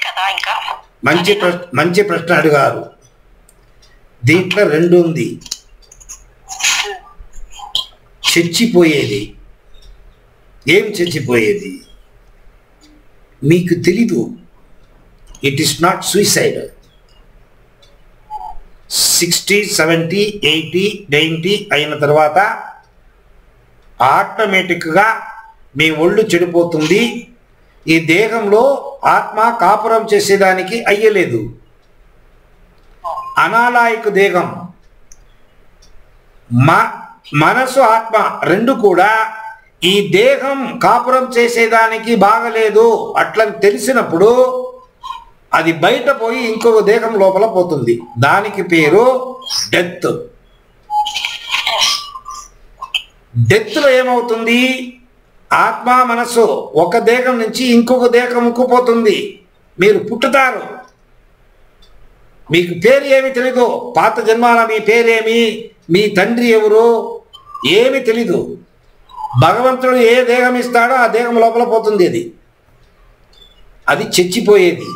కదా. ఇంకా మంచి ప్రశ్న అడిగారు. దీంట్లో రెండు ఉంది. చచ్చిపోయేది. ఏం చచ్చిపోయేది మీకు తెలీదు. It is not suicide. 60, 70, 80, 90 అయిన తర్వాత ఆటోమేటిక్గా మీ ఒళ్ళు చెడిపోతుంది. ఈ దేహంలో ఆత్మ కాపురం చేసేదానికి అయ్యలేదు. అనాలాయక దేహం, మనసు, ఆత్మ రెండు కూడా ఈ దేహం కాపురం చేసేదానికి బాగలేదు అట్లా తెలిసినప్పుడు అది బయట పోయి ఇంకొక దేహం లోపల పోతుంది. దానికి పేరు డెత్. డెత్లో ఏమవుతుంది? ఆత్మ మనసు ఒక దేహం నుంచి ఇంకొక దేహంకు పోతుంది. మీరు పుట్టుతారు, మీకు పేరు ఏమి తెలీదు. పాత జన్మాల మీ పేరేమి, మీ తండ్రి ఎవరు ఏమి తెలీదు. భగవంతుడు ఏ దేహం ఇస్తాడో ఆ దేహం లోపల పోతుంది. అది చచ్చిపోయేది,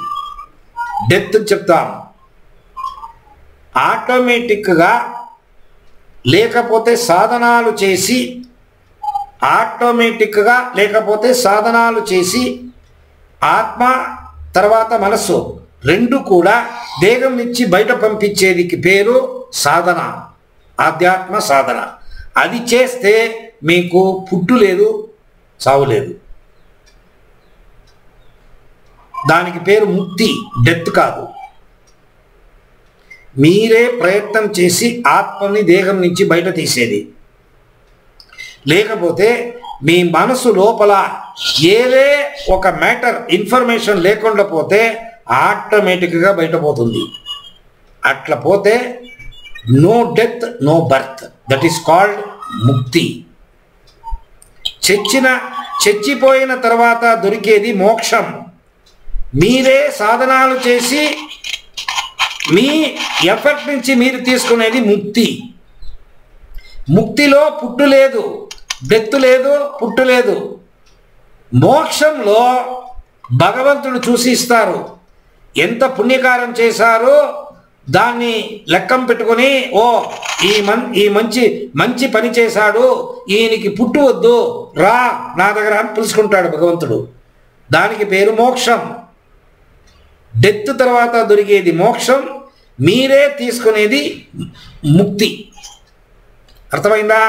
డెత్ చెప్తాం. ఆటోమేటిక్గా లేకపోతే సాధనాలు చేసి ఆత్మ తర్వాత మనస్సు రెండు కూడా దేహం నుంచి బయట పంపించేదికి పేరు సాధన, ఆధ్యాత్మ సాధన. అది చేస్తే మీకు పుట్టు లేదు, చావు లేదు. దానికి పేరు ముక్తి, డెత్ కాదు. మీరే ప్రయత్నం చేసి ఆత్మని దేహం నుంచి బయట తీసేది. లేకపోతే మీ మనసు లోపల ఏదే ఒక మ్యాటర్ ఇన్ఫర్మేషన్ లేకుండా పోతే ఆటోమేటిక్గా బయట పోతుంది. అట్లా పోతే no death, no birth. That is called mukti. చచ్చిపోయిన తర్వాత దొరికేది మోక్షం. మీరే సాధనాలు చేసి మీ ఎఫర్ట్ నుంచి మీరు తీసుకునేది ముక్తి. ముక్తిలో పుట్టు లేదు, డెత్ లేదు, పుట్టు లేదు. మోక్షంలో భగవంతుడు చూసి ఇస్తారు. ఎంత పుణ్యకారం చేశారో దాన్ని లెక్కం పెట్టుకొని, ఓ ఈ మంచి పని చేశాడు, ఈయనకి పుట్టు వద్దు, రా నా దగ్గర అని పిలుచుకుంటాడు భగవంతుడు. దానికి పేరు మోక్షం. డెత్ తర్వాత దొరికేది మోక్షం, మీరే తీసుకునేది ముక్తి. అర్థమైందా?